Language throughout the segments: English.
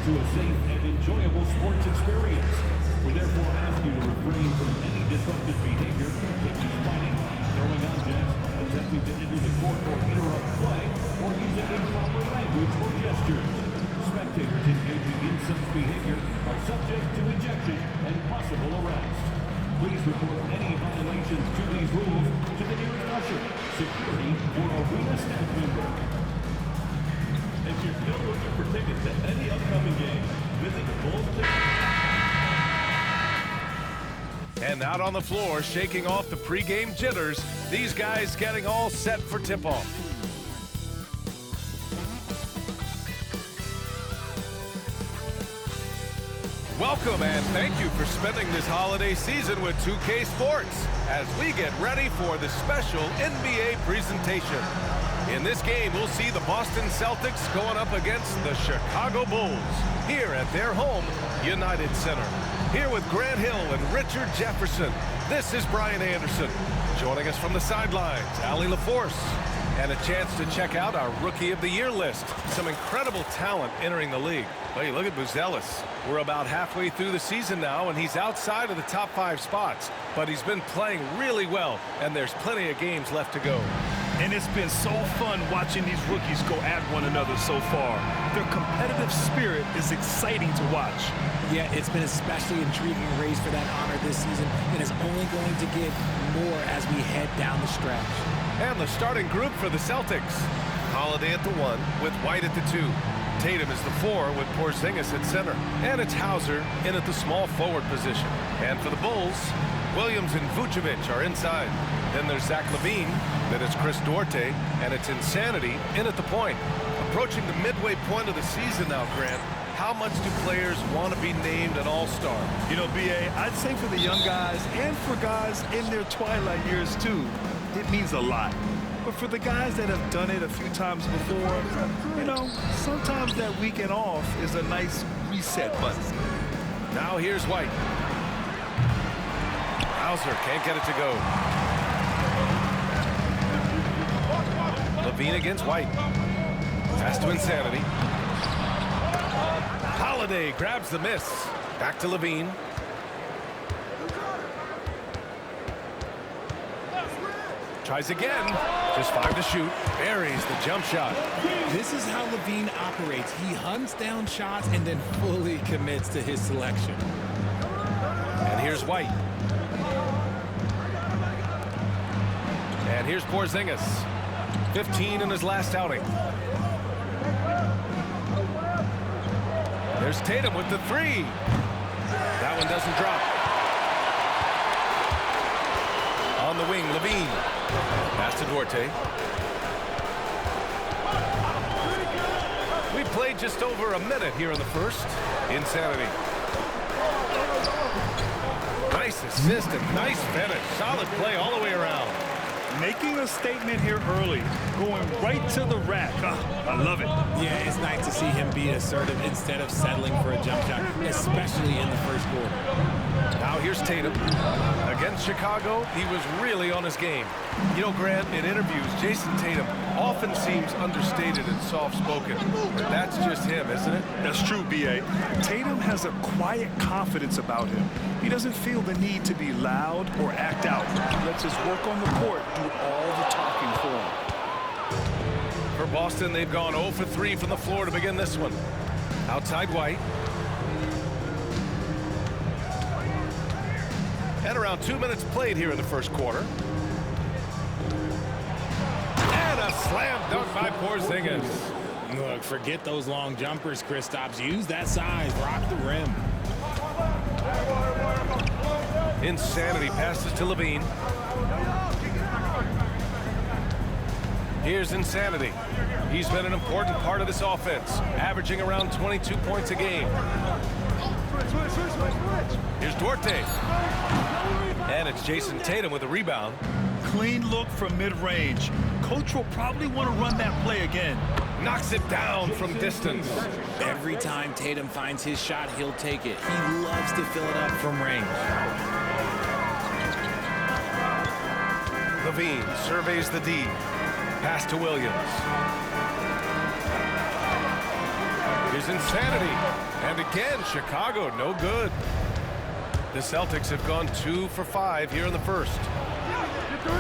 to a safe and enjoyable sports experience. We therefore ask you to refrain from any disruptive behavior, such as fighting, throwing objects, attempting to enter the court or interrupt play, or using improper language or gestures. Spectators engaging in such behavior are subject to ejection and possible arrest. Please report any violations to these rules to the nearest usher, security, or arena staff member. If you're still looking for tickets to any upcoming game, visit the Bulls. And out on the floor, shaking off the pregame jitters, these guys getting all set for tip-off. Welcome and thank you for spending this holiday season with 2K Sports as we get ready for the special NBA presentation. In this game, we'll see the Boston Celtics going up against the Chicago Bulls here at their home, United Center. Here with Grant Hill and Richard Jefferson, this is Brian Anderson. Joining us from the sidelines, Allie LaForce. And a chance to check out our Rookie of the Year list. Some incredible talent entering the league. Hey, look at Buzelis. We're about halfway through the season now, and he's outside of the top 5 spots. But he's been playing really well, and there's plenty of games left to go. And it's been so fun watching these rookies go at one another so far. Their competitive spirit is exciting to watch. Yeah, it's been especially intriguing race for that honor this season, and is only going to get more as we head down the stretch. And the starting group for the Celtics. Holiday at the 1 with White at the 2. Tatum is the 4 with Porzingis at center. And it's Hauser in at the small forward position. And for the Bulls, Williams and Vucevic are inside. Then there's Zach LaVine, then it's Chris Duarte, and it's Insanity in at the point. Approaching the midway point of the season now, Grant, how much do players want to be named an all-star? You know, B.A., I'd say for the young guys and for guys in their twilight years too, it means a lot. But for the guys that have done it a few times before, you know, sometimes that weekend off is a nice reset button. Now here's White. Hauser can't get it to go. LaVine against White. Pass to Insanity. Holiday grabs the miss. Back to LaVine. Tries again. Just 5 to shoot. Buries the jump shot. This is how LaVine operates. He hunts down shots and then fully commits to his selection. And here's White. And here's Porzingis. 15 in his last outing. There's Tatum with the 3. That one doesn't drop. On the wing, LaVine. Pass to Duarte. We played just over a minute here in the first. Insanity. Nice assist and nice finish. Solid play all the way around. Making a statement here early, going right to the rack. I love it. Yeah, it's nice to see him be assertive instead of settling for a jump shot, especially in the first quarter. Now here's Tatum. Against Chicago, he was really on his game. You know, Grant, in interviews, Jason Tatum often seems understated and soft-spoken. But that's just him, isn't it? That's true, B.A. Tatum has a quiet confidence about him. He doesn't feel the need to be loud or act out. He lets his work on the court do all the talking for him. For Boston, they've gone 0 for 3 from the floor to begin this one. Outside White. And around 2 minutes played here in the first quarter. And a slam dunk by Porzingis. Look, forget those long jumpers, Kristaps. Use that size. Rock the rim. Insanity passes to LaVine. Here's Insanity. He's been an important part of this offense, averaging around 22 points a game. Here's Duarte. And it's Jason Tatum with a rebound. Clean look from mid-range. Coach will probably want to run that play again. Knocks it down from distance. Every time Tatum finds his shot, he'll take it. He loves to fill it up from range. LaVine surveys the D. Pass to Williams. Here's Here's Insanity. And again, Chicago, no good. The Celtics have gone 2 for 5 here in the first.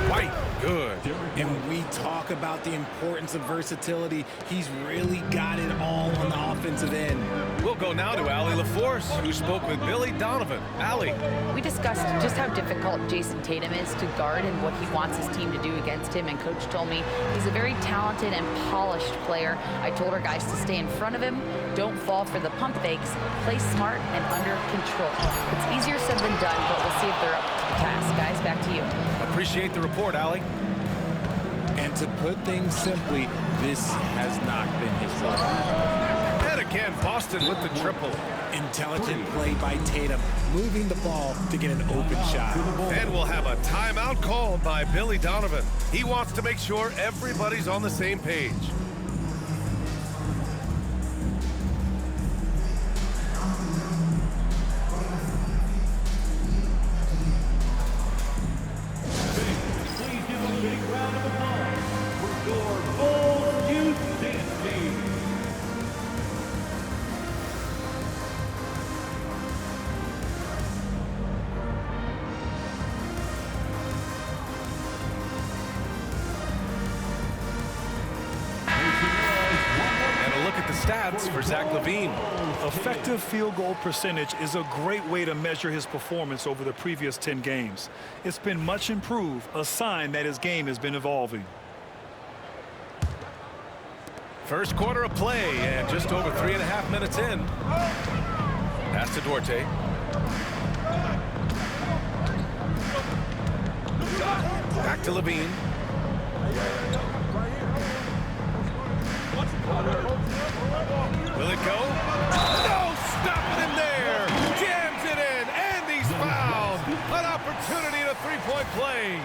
White, good. And we talk about the importance of versatility. He's really got it all on the offensive end. We'll go now to Allie LaForce, who spoke with Billy Donovan. Allie. We discussed just how difficult Jason Tatum is to guard and what he wants his team to do against him, and Coach told me he's a very talented and polished player. I told our guys to stay in front of him, don't fall for the pump fakes, play smart and under control. It's easier said than done, but we'll see if they're up to the task. Guys, back to you. Appreciate the report, Allie. And to put things simply, this has not been his fault. And again, Boston with the triple. Intelligent play by Tatum, moving the ball to get an open shot. And we'll have a timeout called by Billy Donovan. He wants to make sure everybody's on the same page. Please give a big round of applause for your Bulls youth dance team. And a look at the stats for Zach LaVine. Effective field goal percentage is a great way to measure his performance over the previous 10 games. It's been much improved, a sign that his game has been evolving. First quarter of play, and just over 3.5 minutes in. Pass to Duarte. Back to LaVine. Will it go? No, stop it in there. Jams it in, and he's fouled. An opportunity at a three-point play.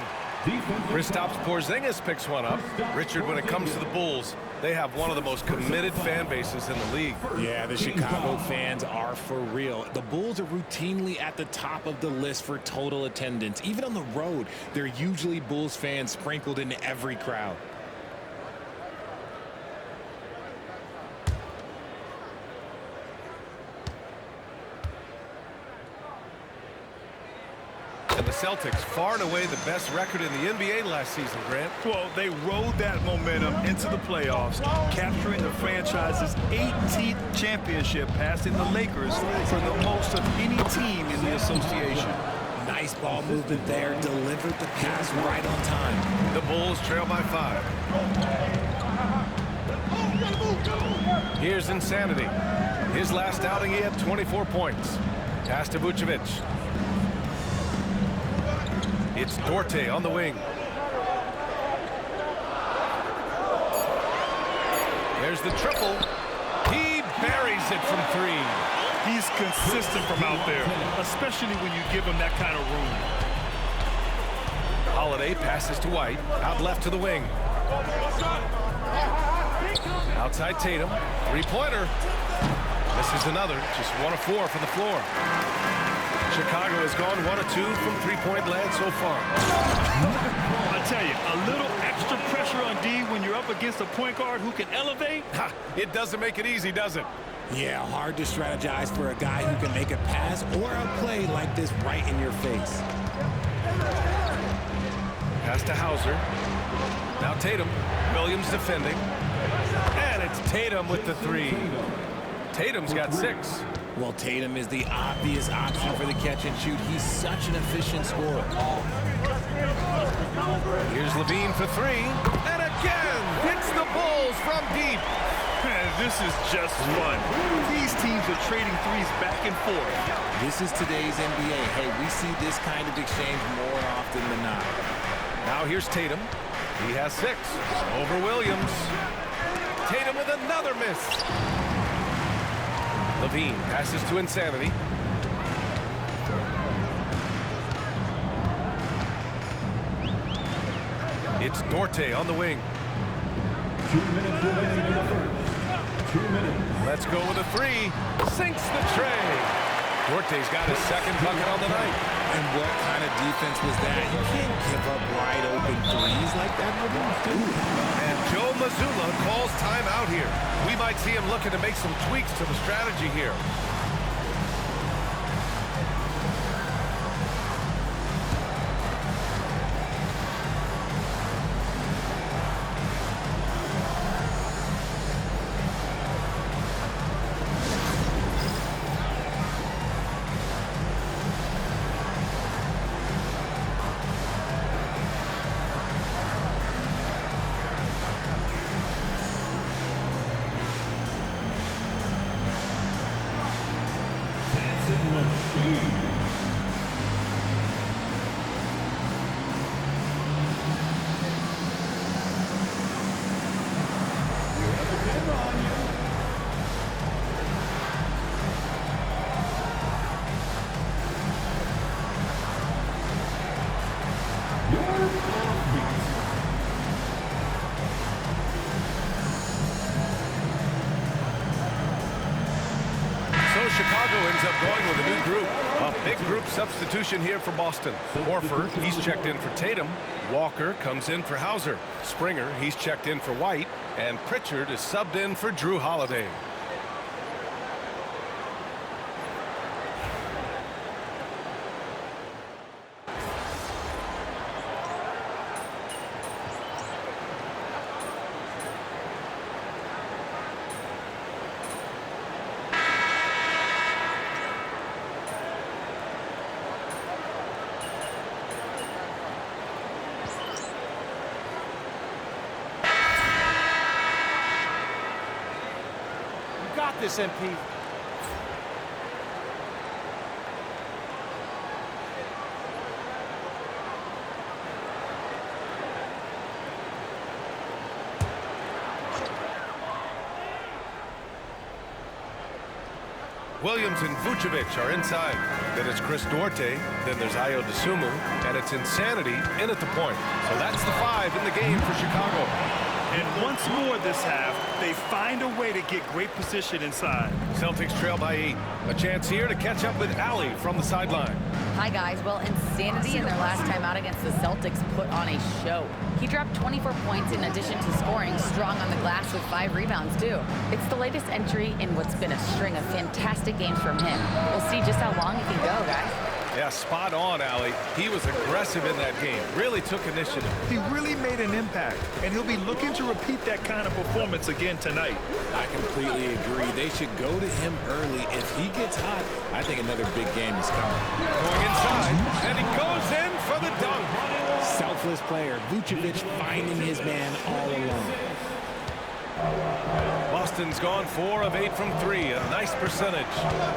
Kristaps Porzingis picks one up. Richard, when it comes to the Bulls, they have one of the most committed fan bases in the league. Yeah, the Chicago fans are for real. The Bulls are routinely at the top of the list for total attendance. Even on the road, they're usually Bulls fans sprinkled in every crowd. And the Celtics, far and away the best record in the NBA last season, Grant. Well, they rode that momentum into the playoffs, capturing the franchise's 18th championship, passing the Lakers for the most of any team in the association. Nice ball movement there, delivered the pass right on time. The Bulls trail by 5. Here's Insanity. His last outing, he had 24 points. Pass to Vucevic. It's Duarte on the wing. There's the triple. He buries it from 3. He's consistent from out there, especially when you give him that kind of room. Holiday passes to White. Out left to the wing. Outside Tatum. Three-pointer. This is another. Just 1 of 4 from the floor. Chicago has gone 1 of 2 from three-point land so far. I tell you, a little extra pressure on D when you're up against a point guard who can elevate. Ha, it doesn't make it easy, does it? Yeah, hard to strategize for a guy who can make a pass or a play like this right in your face. Pass to Hauser. Now Tatum. Williams defending. And it's Tatum with the 3. Tatum's got 6. Well, Tatum is the obvious option for the catch and shoot. He's such an efficient scorer. Here's LaVine for 3. And again, hits the Bulls from deep. Man, this is just fun. These teams are trading threes back and forth. This is today's NBA. Hey, we see this kind of exchange more often than not. Now here's Tatum. He has 6. Over Williams. Tatum with another miss. LaVine passes to Insanity. It's Duarte on the wing. 2 minutes remaining in the first. 2 minutes. Let's go with a 3. Sinks the tray. Duarte's got his second bucket on the night. And what kind of defense was that? You can't give up wide open threes like that. And Joe Mazzulla calls timeout here. We might see him looking to make some tweaks to the strategy here. Chicago ends up going with a new group. A big group substitution here for Boston. Horford, he's checked in for Tatum. Walker comes in for Hauser. Springer, he's checked in for White. And Pritchard is subbed in for Drew Holiday. Got this, MP. Williams and Vucevic are inside. Then it's Chris Duarte. Then there's Ayo Dosunmu. And it's Insanity in at the point. So that's the 5 in the game for Chicago. And once more this half, they find a way to get great position inside. Celtics trail by 8. A chance here to catch up with Allie from the sideline. Hi, guys. Well, Insanity in their last time out against the Celtics put on a show. He dropped 24 points in addition to scoring strong on the glass with 5 rebounds, too. It's the latest entry in what's been a string of fantastic games from him. We'll see just how long he can go, guys. Yeah, spot on, Allie. He was aggressive in that game. Really took initiative. He really made an impact, and he'll be looking to repeat that kind of performance again tonight. I completely agree. They should go to him early. If he gets hot, I think another big game is coming. Going inside, and he goes in for the dunk. Selfless player. Vucevic finding his man all alone. Boston's gone 4 of 8 from 3, a nice percentage.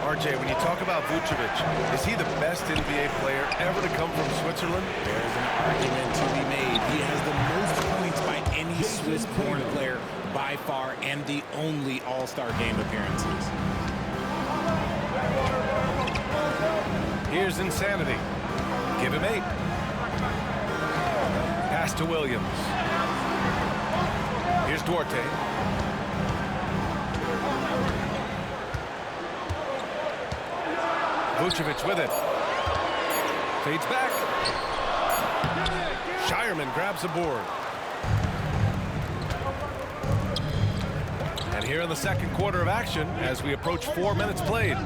RJ, when you talk about Vucevic, is he the best NBA player ever to come from Switzerland? There's an argument to be made. He has the most points by any Swiss-born player by far, and the only All-Star game appearances. Here's Insanity. Give him 8. Pass to Williams. Here's Duarte. Vucevic with it. Fades back. Shireman grabs the board. And here in the second quarter of action, as we approach 4 minutes played.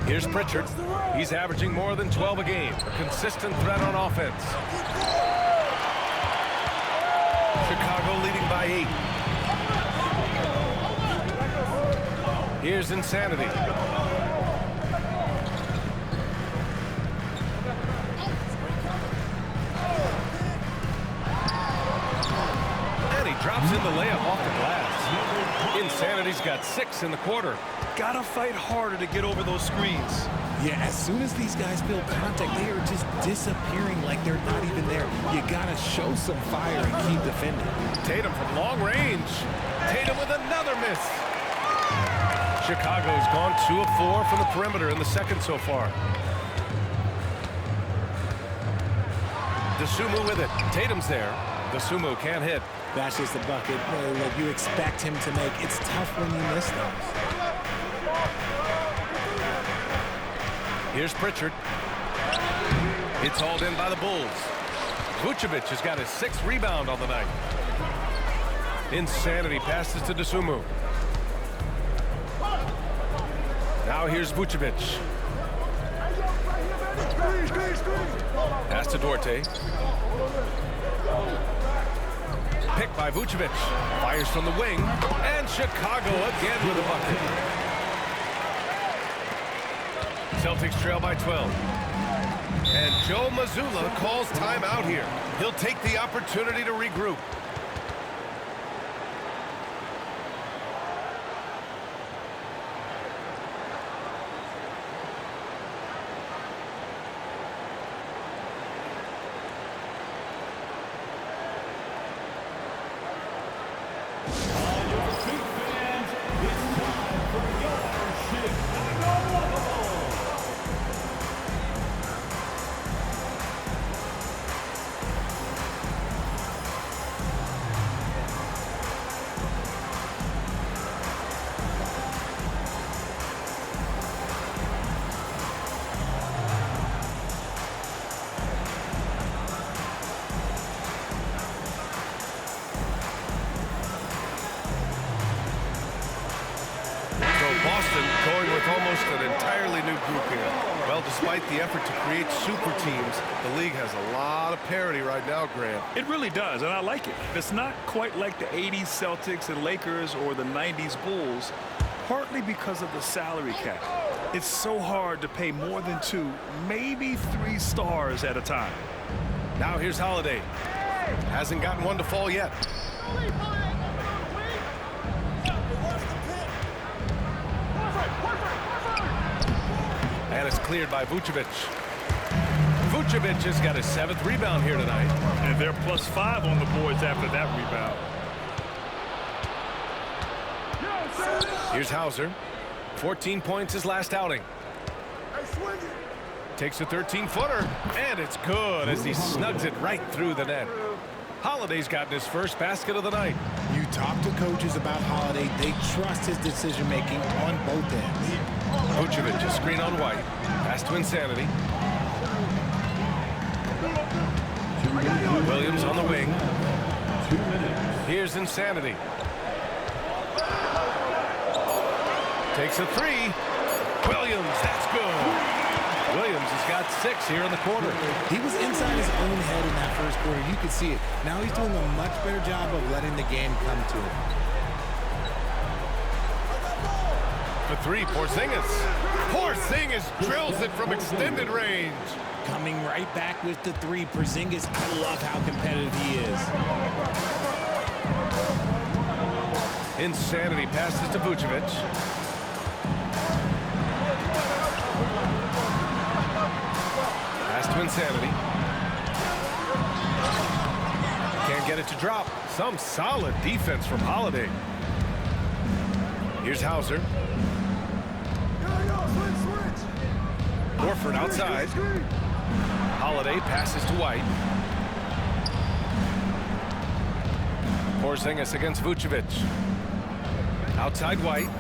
Here's Pritchard. He's averaging more than 12 a game. A consistent threat on offense. Chicago leading by 8. Here's Insanity. And he drops in the layup off the glass. Insanity's got 6 in the quarter. Gotta fight harder to get over those screens. Yeah, as soon as these guys feel contact, they are just disappearing like they're not even there. You gotta show some fire and keep defending. Tatum from long range. Tatum with another miss. Chicago's gone 2 of 4 from the perimeter in the second so far. Dosunmu with it. Tatum's there. Dosunmu can't hit. That's just a bucket that you expect him to make. It's tough when you miss those. Here's Pritchard. It's hauled in by the Bulls. Vucevic has got his 6th rebound on the night. Insanity passes to Dosunmu. Now here's Vucevic. Pass to Duarte. Picked by Vucevic. Fires from the wing. And Chicago again with a bucket. Celtics trail by 12. And Joe Mazzulla calls timeout here. He'll take the opportunity to regroup. Boston going with almost an entirely new group here. Well, despite the effort to create super teams, the league has a lot of parity right now, Grant. It really does, and I like it. It's not quite like the 80s Celtics and Lakers or the 90s Bulls, partly because of the salary cap. It's so hard to pay more than 2, maybe 3 stars at a time. Now here's Holiday. Hasn't gotten one to fall yet. And it's cleared by Vucevic. Vucevic has got his 7th rebound here tonight. And they're +5 on the boards after that rebound. Here's Hauser. 14 points his last outing. Takes a 13-footer, and it's good as he snugs it right through the net. Holiday's gotten his first basket of the night. You talk to coaches about Holiday, they trust his decision-making on both ends. Vucevic, a screen on White. Pass to Insanity. Williams on the wing. Here's Insanity. Takes a 3. Williams, that's good. Williams has got 6 here in the quarter. He was inside his own head in that first quarter. You could see it. Now he's doing a much better job of letting the game come to him. For 3, Porzingis. Porzingis drills it from extended range. Coming right back with the 3. Porzingis, I love how competitive he is. Insanity passes to Vucevic. Pass to Insanity. Can't get it to drop. Some solid defense from Holiday. Here's Hauser. Horford outside. Holiday passes to White. Porzingis against Vucevic. Outside White.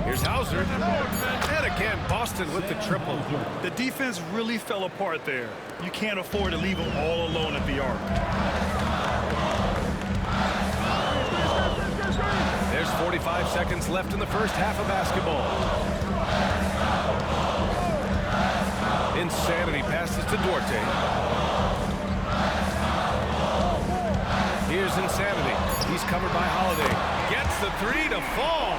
Here's Hauser. And again, Boston with the triple. The defense really fell apart there. You can't afford to leave them all alone at the arc. There's 45 seconds left in the first half of basketball. Insanity passes to Duarte. Here's Insanity. He's covered by Holiday. Gets the 3 to fall.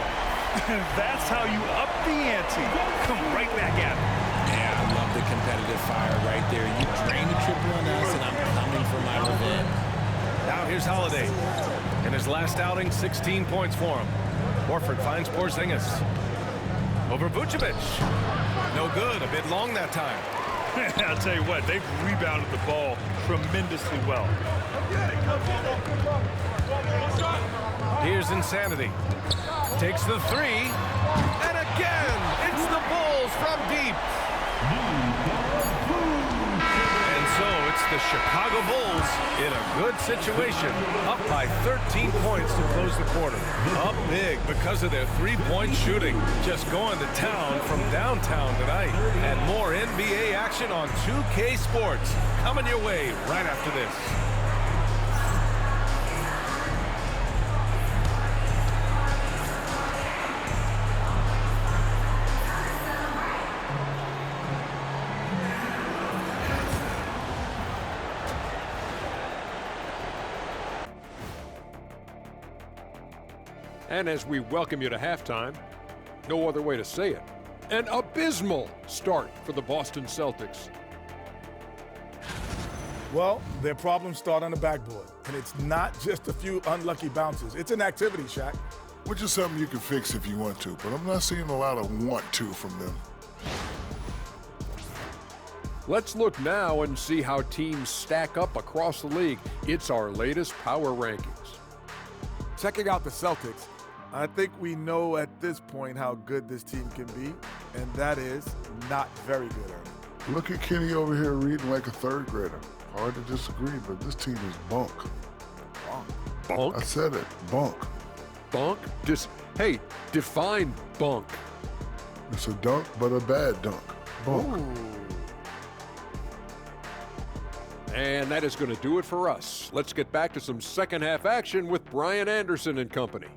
That's how you up the ante. Come right back at it. Yeah, I love the competitive fire right there. You drain the triple on us, and I'm coming for my revenge. Now here's Holiday. In his last outing, 16 points for him. Horford finds Porzingis. Over Vucevic. No good. A bit long that time. I'll tell you what, they've rebounded the ball tremendously well. Here's Insanity. Takes the 3. And again, it's the Bulls from deep. And so it's puts the Chicago Bulls in a good situation, up by 13 points to close the quarter. Up big because of their three-point shooting. Just going to town from downtown tonight. And more NBA action on 2K Sports coming your way right after this. And as we welcome you to halftime, no other way to say it, an abysmal start for the Boston Celtics. Well, their problems start on the backboard, and it's not just a few unlucky bounces. It's an activity, Shaq. Which is something you can fix if you want to, but I'm not seeing a lot of want to from them. Let's look now and see how teams stack up across the league. It's our latest power rankings. Checking out the Celtics, I think we know at this point how good this team can be, and that is not very good, Ernie. Look at Kenny over here reading like a third grader. Hard to disagree, but this team is bunk. Bunk? I said it, bunk. Bunk? Hey, define bunk. It's a dunk, but a bad dunk. Bunk. Ooh. And that is going to do it for us. Let's get back to some second half action with Brian Anderson and company.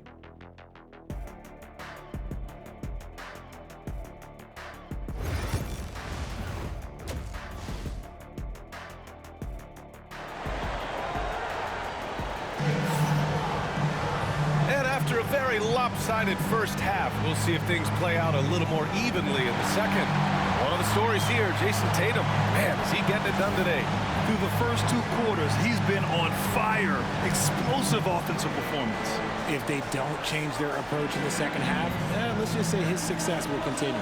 And after a very lopsided first half, we'll see if things play out a little more evenly in the second. One of the stories here, Jason Tatum. Man, is he getting it done today? Through the first two quarters, he's been on fire. Explosive offensive performance. If they don't change their approach in the second half, let's just say his success will continue.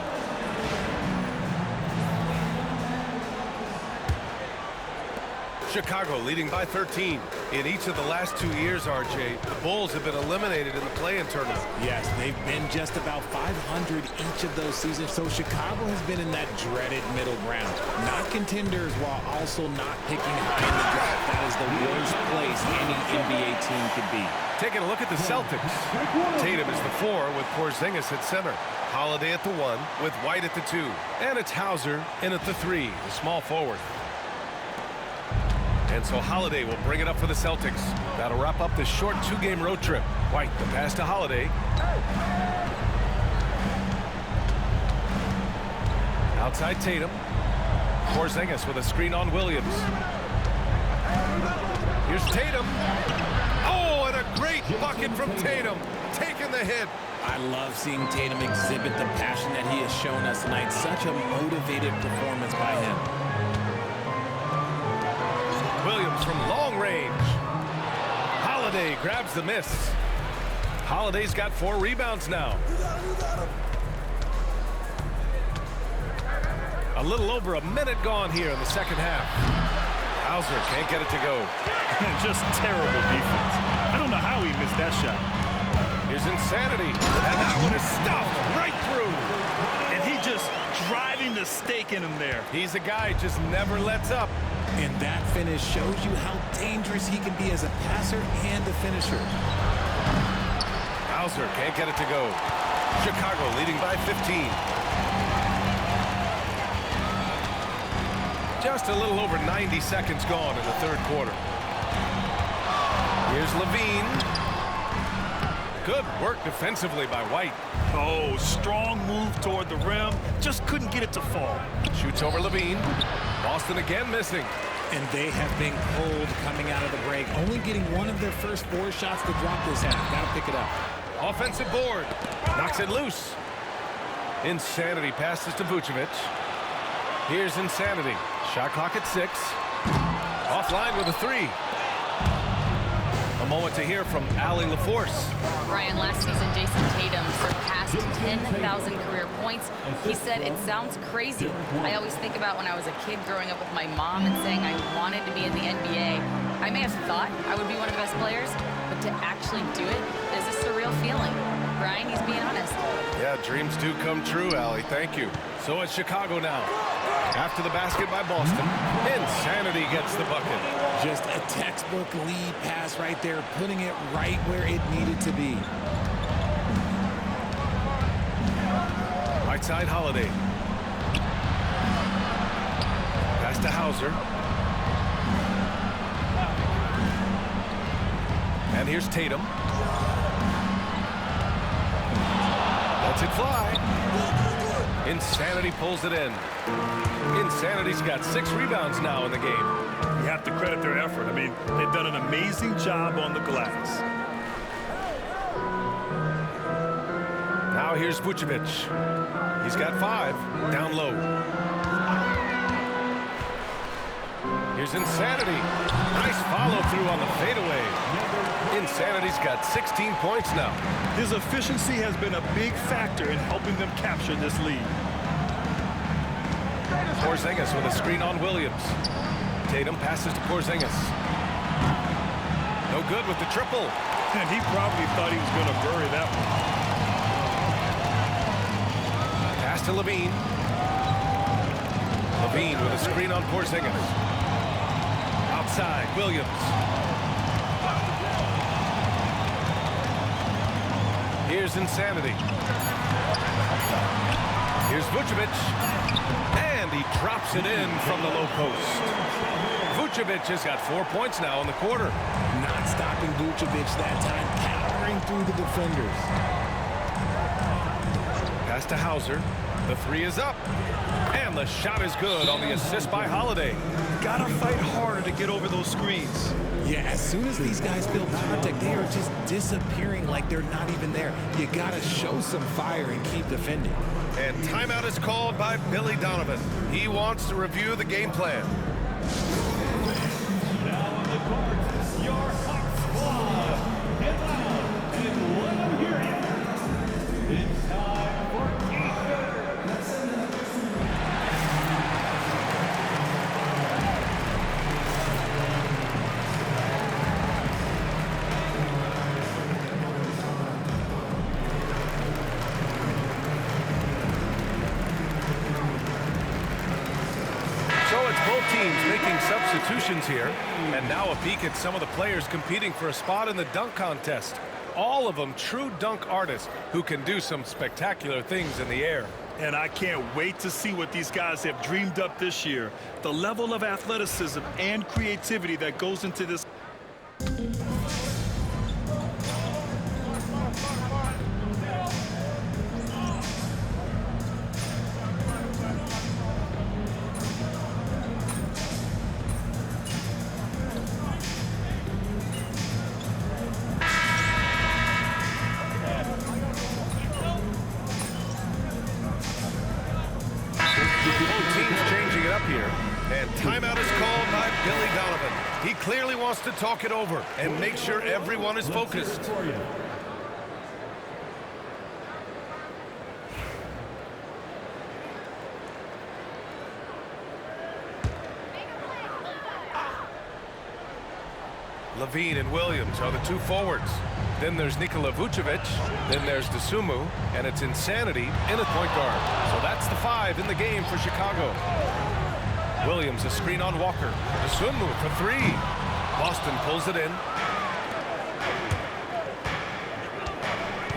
Chicago leading by 13. In each of the last 2 years, RJ, the Bulls have been eliminated in the play-in tournament. Yes, they've been just about 500 each of those seasons, so Chicago has been in that dreaded middle ground. Not contenders while also not picking high in the draft. That is the worst place any NBA team could be. Taking a look at the Celtics. Tatum is the 4 with Porzingis at center. Holiday at the 1 with White at the 2. And it's Hauser in at the 3, the small forward. And so Holiday will bring it up for the Celtics. That'll wrap up this short 2-game road trip. White, the pass to Holiday. Outside Tatum. Porzingis with a screen on Williams. Here's Tatum. Oh, and a great bucket from Tatum. Taking the hit. I love seeing Tatum exhibit the passion that he has shown us tonight. Such a motivated performance by him. Williams from long range. Holiday grabs the miss. Holiday's got 4 rebounds now. A little over a minute gone here in the second half. Hauser can't get it to go. Just terrible defense. I don't know how he missed that shot. Here's Insanity. And that one is stuffed right through. And he just driving the stake in him there. He's a guy who just never lets up. And that finish shows you how dangerous he can be as a passer and a finisher. Hauser can't get it to go. Chicago leading by 15. Just a little over 90 seconds gone in the third quarter. Here's Levine. Good work defensively by White. Oh, strong move toward the rim. Just couldn't get it to fall. Shoots over Levine. Boston again missing. And they have been cold coming out of the break. Only getting one of their first 4 shots to drop this half. Got to pick it up. Offensive board. Knocks it loose. Insanity passes to Vucevic. Here's Insanity. Shot clock at 6. Offline with a 3. A moment to hear from Allie LaForce. Brian, last season, Jason Tatum surpassed 10,000 career points. He said, it sounds crazy. I always think about when I was a kid growing up with my mom and saying I wanted to be in the NBA. I may have thought I would be one of the best players, but to actually do it is a surreal feeling. Brian, he's being honest. Yeah, dreams do come true, Allie. Thank you. So it's Chicago now. After the basket by Boston, Insanity gets the bucket. Just a textbook lead pass right there, putting it right where it needed to be. Right side, Holiday. Pass to Hauser. And here's Tatum. Lets it fly. Insanity pulls it in. Insanity's got 6 rebounds now in the game. You have to credit their effort. I mean, they've done an amazing job on the glass. Now here's Vucevic. He's got 5 down low. Here's Insanity. Nice follow through on the fadeaway. Insanity's got 16 points now. His efficiency has been a big factor in helping them capture this lead. Porzingis with a screen on Williams. Tatum passes to Porzingis. No good with the triple. And he probably thought he was going to bury that one. Pass to Levine. Levine with a screen on Porzingis. Outside, Williams. Here's Insanity. Here's Vucevic. And he drops it in from the low post. Vucevic has got 4 points now in the quarter. Not stopping Vucevic that time, powering through the defenders. Pass to Hauser. The 3 is up. And the shot is good on the assist by Holiday. Gotta fight harder to get over those screens. Yeah, as soon as these guys feel contact, they are just disappearing like they're not even there. You gotta show some fire and keep defending. And timeout is called by Billy Donovan. He wants to review the game plan. Now on the court, your hot squad. Get loud and let them hear you. It's time for both teams making substitutions here. And now a peek at some of the players competing for a spot in the dunk contest. All of them true dunk artists who can do some spectacular things in the air. And I can't wait to see what these guys have dreamed up this year. The level of athleticism and creativity that goes into this. And timeout is called by Billy Donovan. He clearly wants to talk it over and make sure everyone is focused. Levine and Williams are the 2 forwards. Then there's Nikola Vucevic. Then there's Dosunmu. And it's Insanity in a point guard. So that's the 5 in the game for Chicago. Williams a screen on Walker. Dosunmu for 3. Boston pulls it in.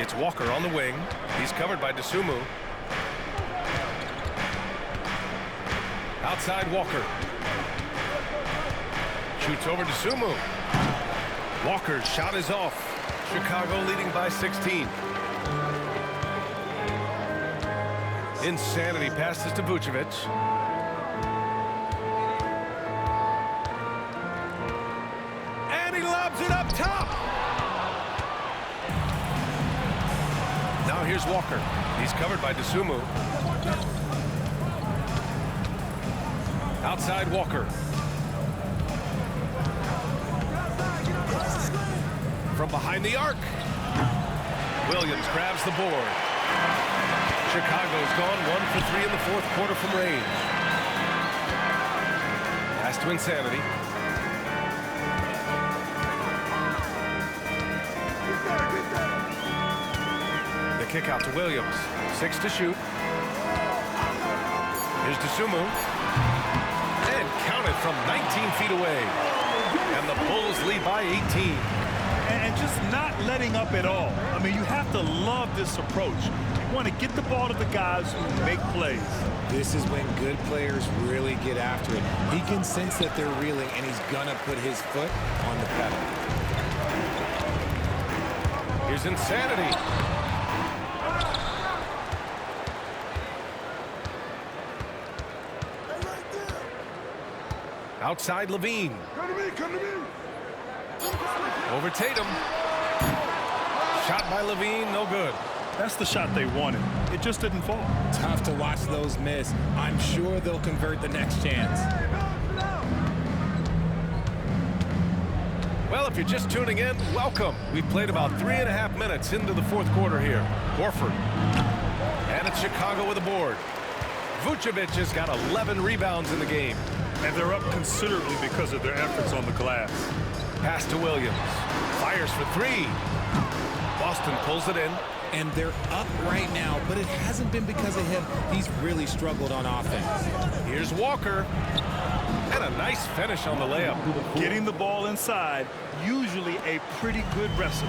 It's Walker on the wing. He's covered by Dosunmu. Outside Walker. Shoots over Dosunmu. Walker's shot is off. Chicago leading by 16. Insanity passes to Vucevic. And he lobs it up top. Now here's Walker. He's covered by Dosunmu. Outside Walker. From behind the arc. Williams grabs the board. Chicago's gone 1 for 3 in the 4th quarter from range. Pass to Insanity. The kick out to Williams. 6 to shoot. Here's Dosunmu. it from 19 feet away. And the Bulls lead by 18. And just not letting up at all. I mean, you have to love this approach. You want to get the ball to the guys who make plays. This is when good players really get after it. He can sense that they're reeling, and he's going to put his foot on the pedal. Here's Insanity. Outside Levine. Come to me, come to me. Over Tatum. Shot by Levine, no good. That's the shot they wanted. It just didn't fall. Tough to watch those miss. I'm sure they'll convert the next chance. Well, if you're just tuning in, welcome. We've played about 3.5 minutes into the fourth quarter here. Horford. And it's Chicago with a board. Vucevic has got 11 rebounds in the game. And they're up considerably because of their efforts on the glass. Pass to Williams. Fires for three. Boston pulls it in. And they're up right now, but it hasn't been because of him. He's really struggled on offense. Here's Walker. And a nice finish on the layup. Getting the ball inside, usually a pretty good recipe.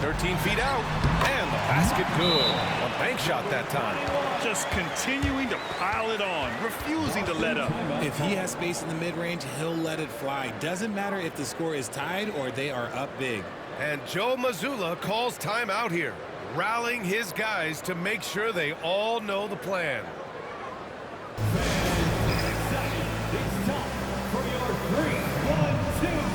13 feet out. And the basket good. A bank shot that time. Just continuing to pile it on, refusing to let up. If he has space in the mid-range, he'll let it fly. Doesn't matter if the score is tied or they are up big. And Joe Mazzulla calls timeout here, rallying his guys to make sure they all know the plan. It's time for your 3, 1, 2, 3.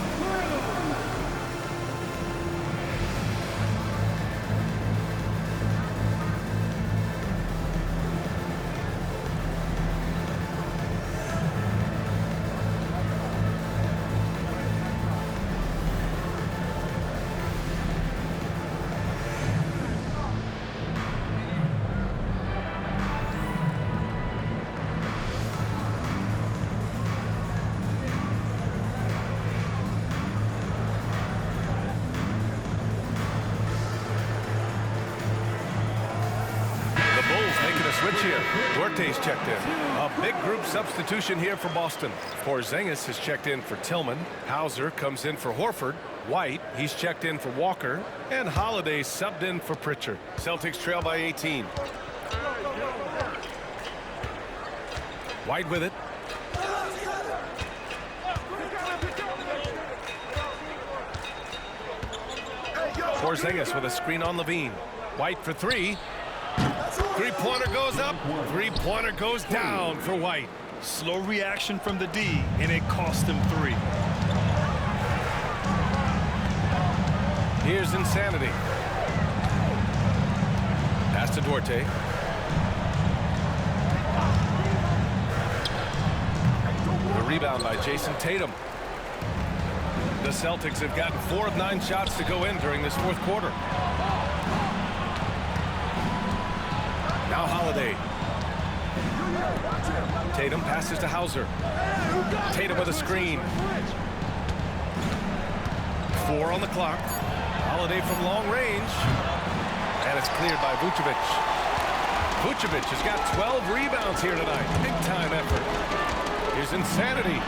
Switch here. Duarte's checked in. A big group substitution here for Boston. Porzingis has checked in for Tillman. Hauser comes in for Horford. White, he's checked in for Walker. And Holiday subbed in for Pritchard. Celtics trail by 18. White with it. Porzingis with a screen on Levine. White for three. Three-pointer goes up. Three-pointer goes down for White. Slow reaction from the D, and it cost him 3. Here's Insanity. Pass to Duarte. The rebound by Jason Tatum. The Celtics have gotten 4 of 9 shots to go in during this fourth quarter. Now Holiday. Tatum passes to Hauser. Tatum with a screen. 4 on the clock. Holiday from long range. And it's cleared by Vucevic. Vucevic has got 12 rebounds here tonight. Big time effort. Here's Insanity.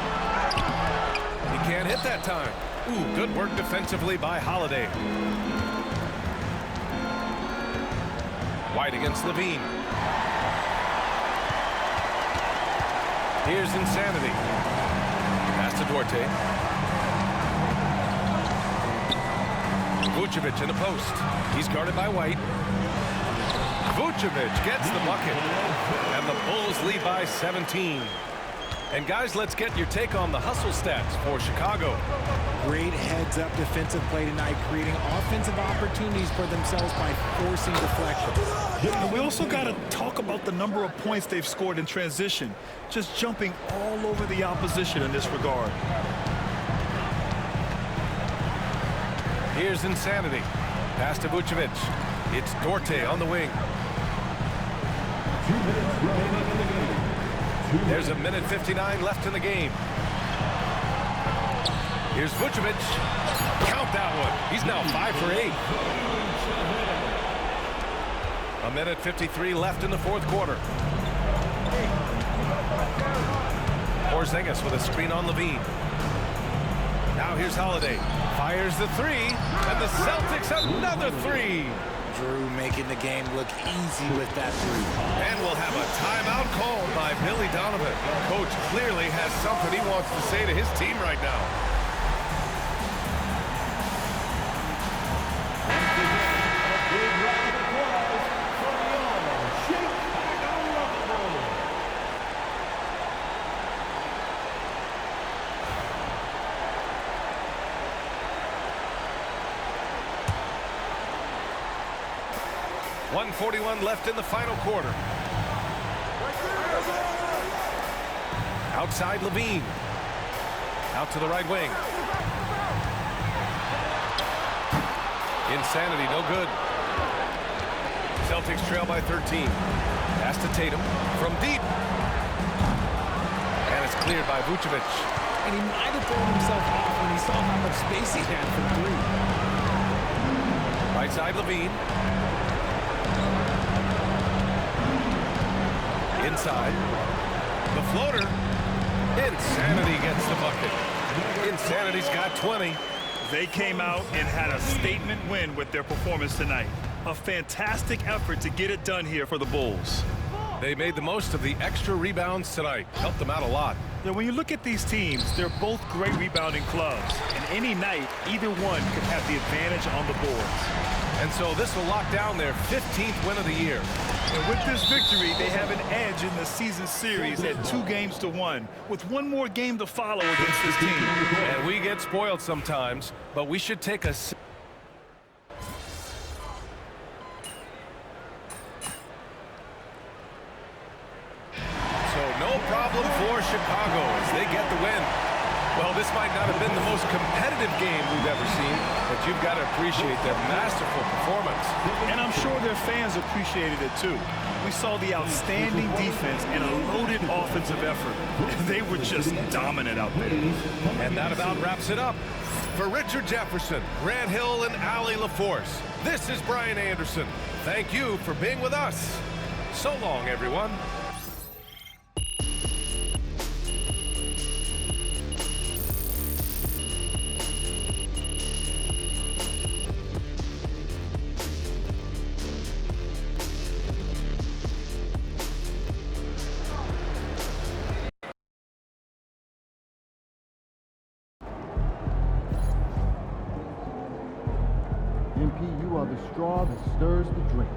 He can't hit that time. Ooh, good work defensively by Holiday. White against Levine. Here's Insanity. Pass to Duarte. Vucevic in the post. He's guarded by White. Vucevic gets the bucket. And the Bulls lead by 17. And guys, let's get your take on the hustle stats for Chicago. Great heads-up defensive play tonight, creating offensive opportunities for themselves by forcing deflections. And we also got to talk about the number of points they've scored in transition, just jumping all over the opposition in this regard. Here's Insanity. Pass to Vucevic. It's Duarte on the wing. 2 minutes remaining in the game. There's a minute 59 left in the game. Here's Vucevic. Count that one. He's now 5 for 8. A minute 53 left in the fourth quarter. Porzingis with a screen on Levine. Now here's Holiday. Fires the three, and the Celtics another three. Drew making the game look easy with that three. And we'll have a timeout called by Billy Donovan. Coach clearly has something he wants to say to his team right now. .141 left in the final quarter. Outside Levine. Out to the right wing. Insanity, no good. Celtics trail by 13. Pass to Tatum from deep. And it's cleared by Vucevic. And he might have thrown himself off when he saw how much space he had from three. Right side Levine. Inside. The floater. Insanity gets the bucket. Insanity's got 20. They came out and had a statement win with their performance tonight. A fantastic effort to get it done here for the Bulls. They made the most of the extra rebounds tonight. Helped them out a lot. Now, when you look at these teams, they're both great rebounding clubs. And any night, either one could have the advantage on the boards. And so this will lock down their 15th win of the year. And with this victory, they have an edge in the season series at 2-1, with one more game to follow against this team. And we get spoiled sometimes, but we should take a... So no problem for Chicago as they get the win. Well, this might not have been the most competitive game we've ever seen, but you've got to appreciate their masterful performance. And I'm sure their fans appreciated it too. We saw the outstanding defense and a loaded offensive effort. They were just dominant out there. And that about wraps it up. For Richard Jefferson, Grant Hill, and Allie LaForce, this is Brian Anderson. Thank you for being with us. So long, everyone. MP, you are the straw that stirs the drink.